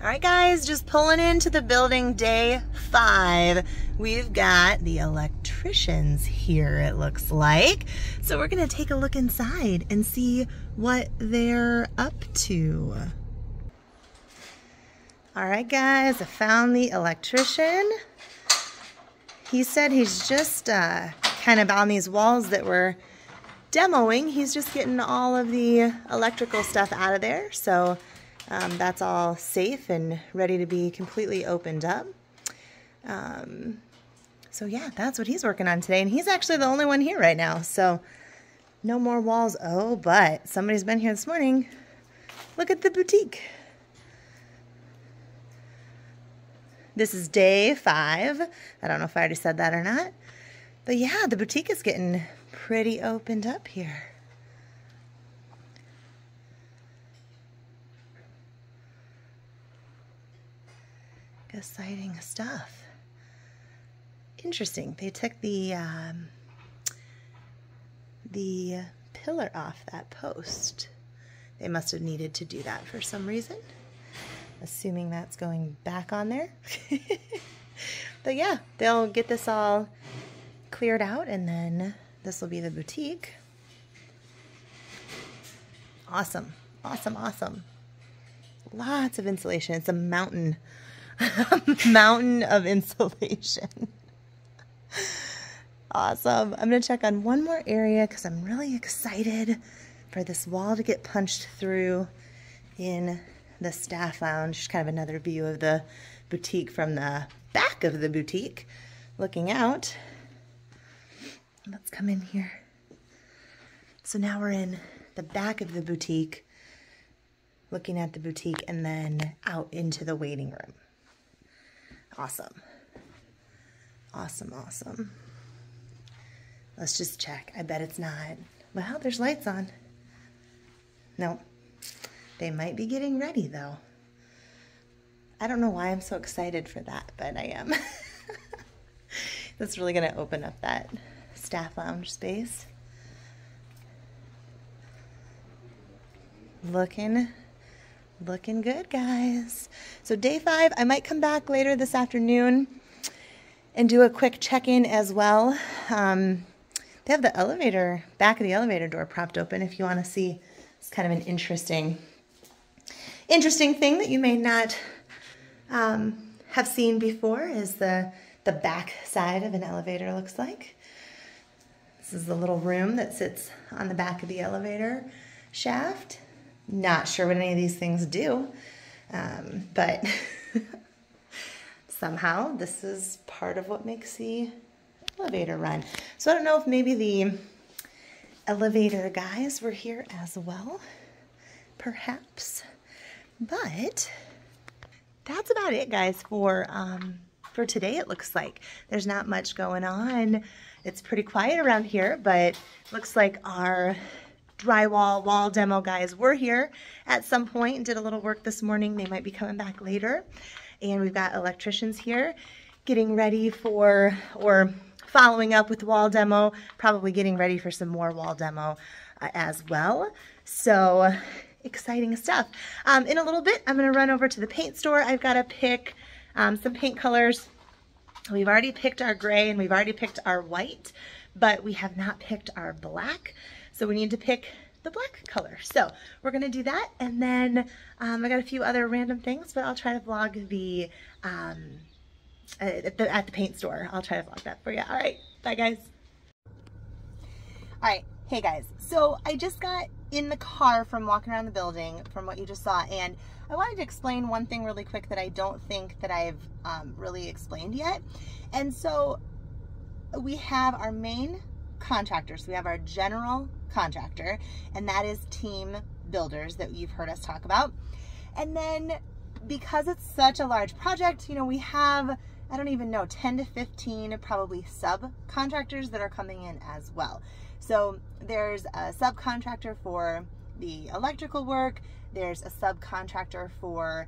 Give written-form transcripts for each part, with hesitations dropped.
All right, guys, just pulling into the building, day 5. We've got the electricians here, it looks like. So we're gonna take a look inside and see what they're up to. All right, guys, I found the electrician. He said he's just kind of on these walls that we're demoing. He's just getting all of the electrical stuff out of there. So that's all safe and ready to be completely opened up. So yeah, that's what he's working on today. And he's actually the only one here right now. So no more walls. Oh, but somebody's been here this morning. Look at the boutique. This is day 5. I don't know if I already said that or not. But yeah, the boutique is getting pretty opened up here. Exciting stuff. Interesting. They took the pillar off that post. They must have needed to do that for some reason. Assuming that's going back on there. But yeah, they'll get this all cleared out and then this will be the boutique. Awesome. Awesome, awesome. Lots of insulation. It's a mountain. Mountain of insulation. Awesome. I'm going to check on one more area because I'm really excited for this wall to get punched through in the staff lounge. Just kind of another view of the boutique from the back of the boutique looking out. Let's come in here. So now we're in the back of the boutique, looking at the boutique and then out into the waiting room. Awesome. Awesome, awesome. Let's just check. I bet it's not. Well, there's lights on. No. They might be getting ready, though. I don't know why I'm so excited for that, but I am. That's really going to open up that staff lounge space. Looking good, guys. So day 5, I might come back later this afternoon and do a quick check-in as well. They have the elevator, back of the elevator door propped open if you want to see. It's kind of an interesting thing that you may not have seen before is the back side of an elevator looks like. This is the little room that sits on the back of the elevator shaft. Not sure what any of these things do, but somehow this is part of what makes the elevator run. So I don't know if maybe the elevator guys were here as well, perhaps. But that's about it, guys, for today. It looks like there's not much going on. It's pretty quiet around here, but looks like our drywall wall demo guys were here at some point and did a little work this morning. They might be coming back later. And we've got electricians here getting ready for, or following up with wall demo, probably getting ready for some more wall demo as well. So exciting stuff. In a little bit, I'm going to run over to the paint store. I've got to pick some paint colors. We've already picked our gray and we've already picked our white, but we have not picked our black. So we need to pick the black color. So we're going to do that. And then I got a few other random things, but I'll try to vlog the at the paint store. I'll try to vlog that for you. All right. Bye, guys. All right. Hey, guys. So I just got in the car from walking around the building from what you just saw. And I wanted to explain one thing really quick that I don't think that I've really explained yet. And so we have our main contractors. We have our general contractor, and that is Team Builders that you've heard us talk about. And then because it's such a large project, you know, we have, I don't even know, 10 to 15 probably subcontractors that are coming in as well. So there's a subcontractor for the electrical work, there's a subcontractor for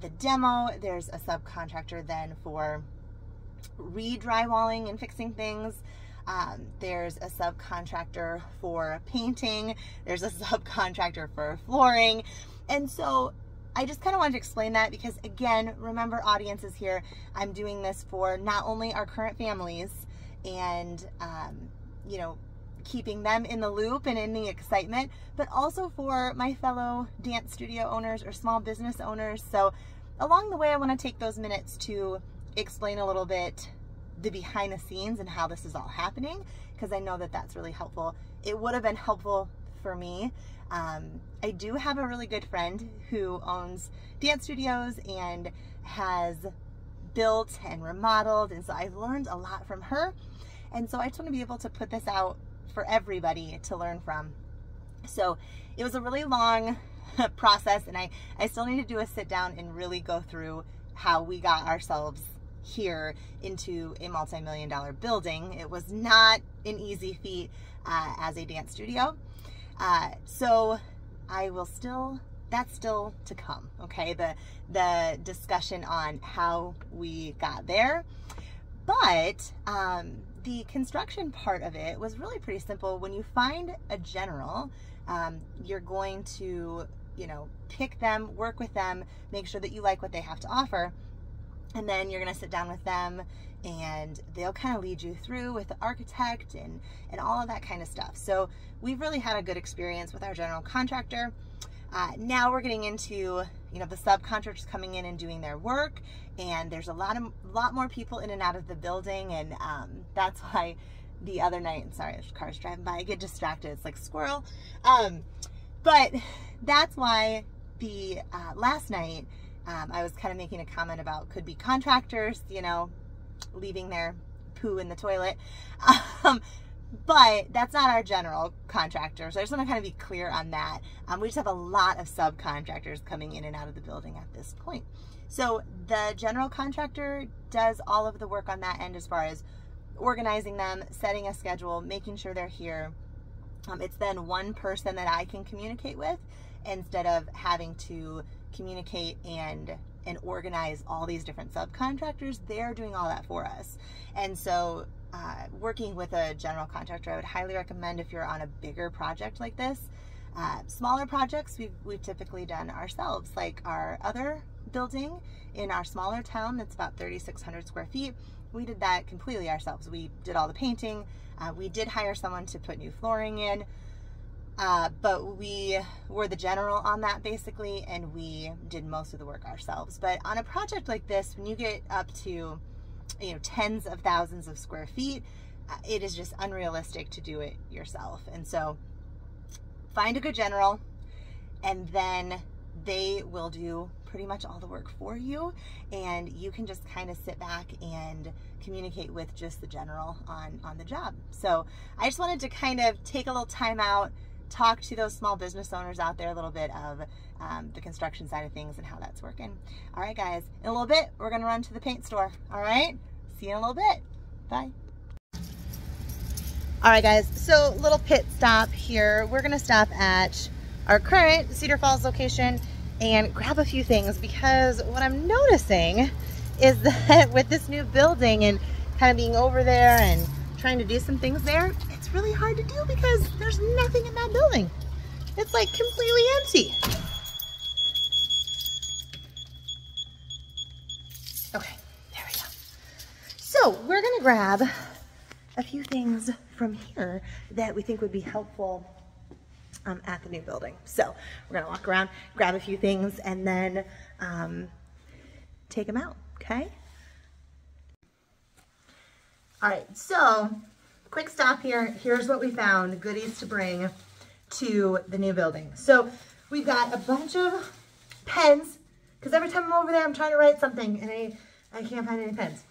the demo, there's a subcontractor then for re-drywalling and fixing things. There's a subcontractor for painting, there's a subcontractor for flooring, and so I just kind of wanted to explain that because, again, remember, audiences here, I'm doing this for not only our current families and, you know, keeping them in the loop and in the excitement, but also for my fellow dance studio owners or small business owners. So along the way, I want to take those minutes to explain a little bit the behind the scenes and how this is all happening, because I know that that's really helpful. It would have been helpful for me. I do have a really good friend who owns dance studios and has built and remodeled, and so I've learned a lot from her. And so I just want to be able to put this out for everybody to learn from. So it was a really long process, and I still need to do a sit down and really go through how we got ourselves here into a multi-million-dollar building. It was not an easy feat as a dance studio. So I will still, that's still to come, okay? The discussion on how we got there. But the construction part of it was really pretty simple. When you find a general, you're going to, you know, pick them, work with them, make sure that you like what they have to offer. And then you're gonna sit down with them and they'll kind of lead you through with the architect and all of that kind of stuff. So we've really had a good experience with our general contractor. Now we're getting into, you know, the subcontractors coming in and doing their work, and there's a lot more people in and out of the building, and that's why the other night, sorry, there's cars driving by, I get distracted, it's like squirrel. But that's why the last night I was kind of making a comment about could be contractors, you know, leaving their poo in the toilet. But that's not our general contractor. So I just want to kind of be clear on that. We just have a lot of subcontractors coming in and out of the building at this point. So the general contractor does all of the work on that end as far as organizing them, setting a schedule, making sure they're here. It's then one person that I can communicate with instead of having to communicate and organize all these different subcontractors. They're doing all that for us. And so working with a general contractor, I would highly recommend if you're on a bigger project like this. Smaller projects we've typically done ourselves, like our other building in our smaller town that's about 3,600 square feet. We did that completely ourselves. We did all the painting. We did hire someone to put new flooring in, but we were the general on that basically, and we did most of the work ourselves. But on a project like this, when you get up to, you know, tens of thousands of square feet, it is just unrealistic to do it yourself. And so find a good general, and then they will do pretty much all the work for you, and you can just kind of sit back and communicate with just the general on the job. So I just wanted to kind of take a little time out, talk to those small business owners out there a little bit of the construction side of things and how that's working. All right, guys, in a little bit, we're gonna run to the paint store. All right, see you in a little bit. Bye. All right, guys, so little pit stop here. We're gonna stop at our current Cedar Falls location and grab a few things, because what I'm noticing is that with this new building and kind of being over there and trying to do some things there, it's really hard to do because there's nothing in that building. It's like completely empty. Okay, there we go. So we're gonna grab a few things from here that we think would be helpful at the new building. So we're gonna walk around, grab a few things, and then take them out, okay? All right, so quick stop here. Here's what we found, goodies to bring to the new building. So we've got a bunch of pens, because every time I'm over there, I'm trying to write something, and I can't find any pens.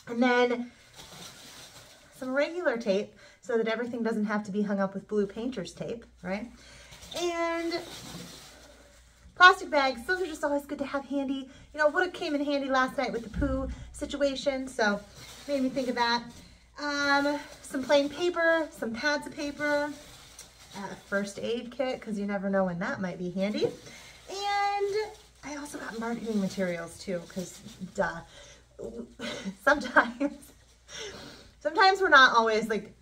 And then some regular tape, so that everything doesn't have to be hung up with blue painter's tape, right? And plastic bags, those are just always good to have handy. You know, would have came in handy last night with the poo situation, so made me think of that. Some plain paper, some pads of paper, first aid kit, because you never know when that might be handy. And I also got marketing materials too, because sometimes we're not always like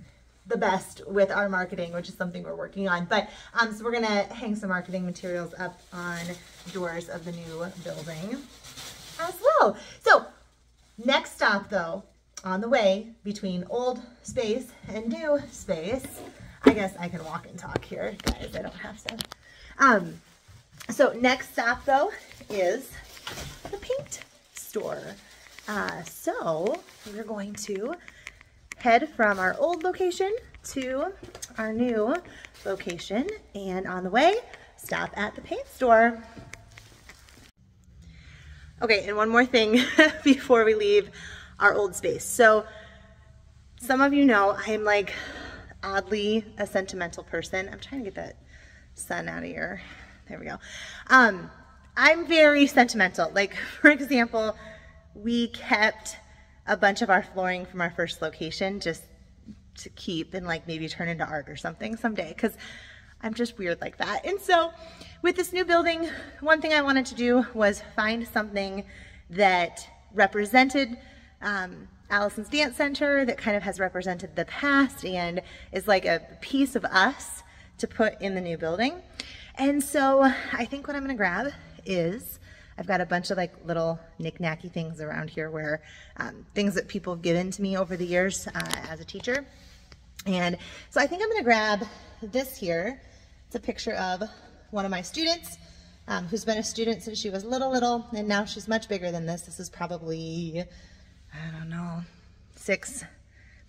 the best with our marketing, which is something we're working on. But so we're gonna hang some marketing materials up on doors of the new building as well. So next stop though, on the way between old space and new space, I guess I can walk and talk here, guys, I don't have to. So next stop though is the paint store. So we're going to head from our old location to our new location, and on the way, stop at the paint store. Okay, and one more thing before we leave our old space. So some of you know I'm like oddly a sentimental person. I'm trying to get that sun out of here. There we go. I'm very sentimental. Like, for example, we kept a bunch of our flooring from our first location just to keep and like maybe turn into art or something someday, because I'm just weird like that. And so with this new building, one thing I wanted to do was find something that represented Allison's Dance Center, that kind of has represented the past and is like a piece of us to put in the new building. And so I think what I'm gonna grab is, I've got a bunch of like little knick-knacky things around here where things that people have given to me over the years as a teacher. And so I think I'm gonna grab this here. It's a picture of one of my students who's been a student since she was little, and now she's much bigger than this. This is probably, I don't know,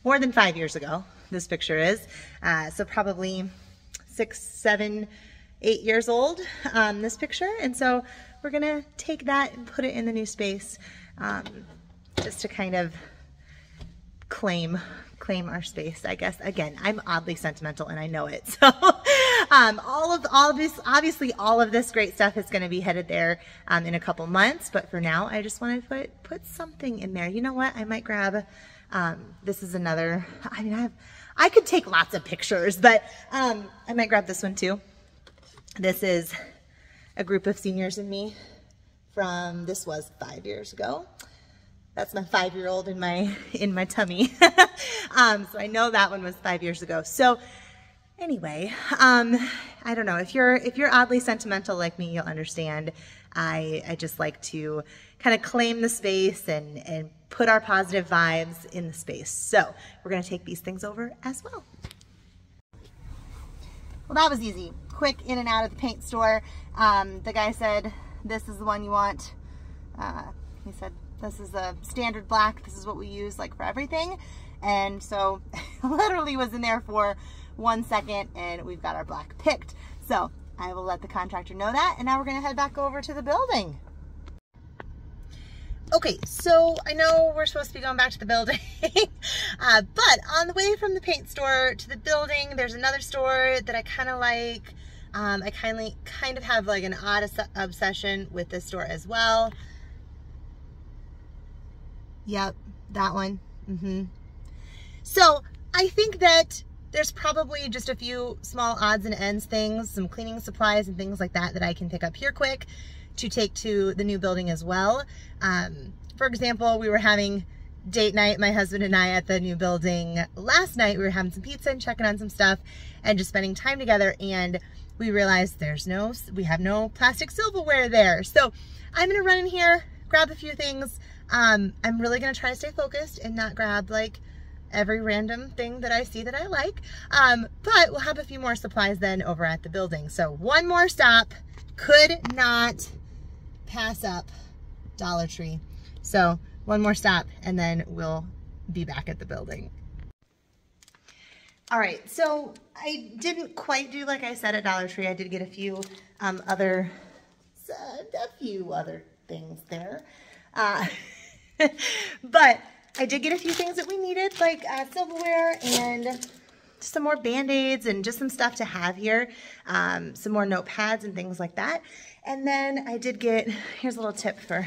more than 5 years ago, this picture is. So probably 6, 7, 8 years old, this picture. And so we're gonna take that and put it in the new space, just to kind of claim our space, I guess. Again, I'm oddly sentimental and I know it. So all of this, obviously all of this great stuff is gonna be headed there in a couple months, but for now I just wanted to put something in there. You know what, I might grab, this is another, I mean, I could take lots of pictures, but I might grab this one too. This is a group of seniors and me from, this was 5 years ago. That's my 5-year-old in my tummy. So I know that one was 5 years ago. So anyway, I don't know, if you're oddly sentimental like me, you'll understand. I just like to kind of claim the space and put our positive vibes in the space. So we're gonna take these things over as well. Well, that was easy. Quick in and out of the paint store. The guy said, this is the one you want. He said, this is a standard black. This is what we use like for everything. And so literally was in there for 1 second and we've got our black picked. So I will let the contractor know that. And now we're gonna head back over to the building. Okay, so I know we're supposed to be going back to the building, but on the way from the paint store to the building, there's another store that I kind of like. I kind of have like an odd obsession with this store as well. Yep, that one. So I think that there's probably just a few small odds and ends things, some cleaning supplies and things like that I can pick up here quick to take to the new building as well. For example, we were having date night, my husband and I, at the new building last night. We were having some pizza and checking on some stuff and just spending time together, and we realized we have no plastic silverware there. So I'm gonna run in here, grab a few things. I'm really gonna try to stay focused and not grab like every random thing that I see that I like. But we'll have a few more supplies then over at the building. So one more stop, could not pass up Dollar Tree. So one more stop and then we'll be back at the building. All right, so I didn't quite do like I said at Dollar Tree. I did get a few other things there. But I did get a few things that we needed, like silverware and some more Band-Aids and just some stuff to have here. Some more notepads and things like that. And then I did get, here's a little tip for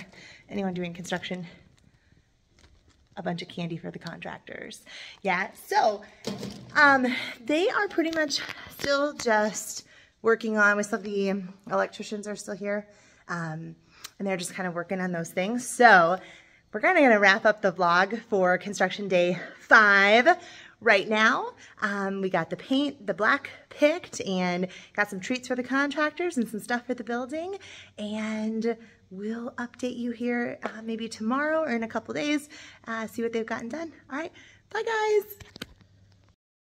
anyone doing construction, a bunch of candy for the contractors. Yeah, so they are pretty much still just working on, we still have the electricians are still here, and they're just kind of working on those things. So we're kind of going to wrap up the vlog for construction day 5 right now. We got the paint, the black picked, and got some treats for the contractors and some stuff for the building. And we'll update you here maybe tomorrow or in a couple days, see what they've gotten done. All right, bye guys.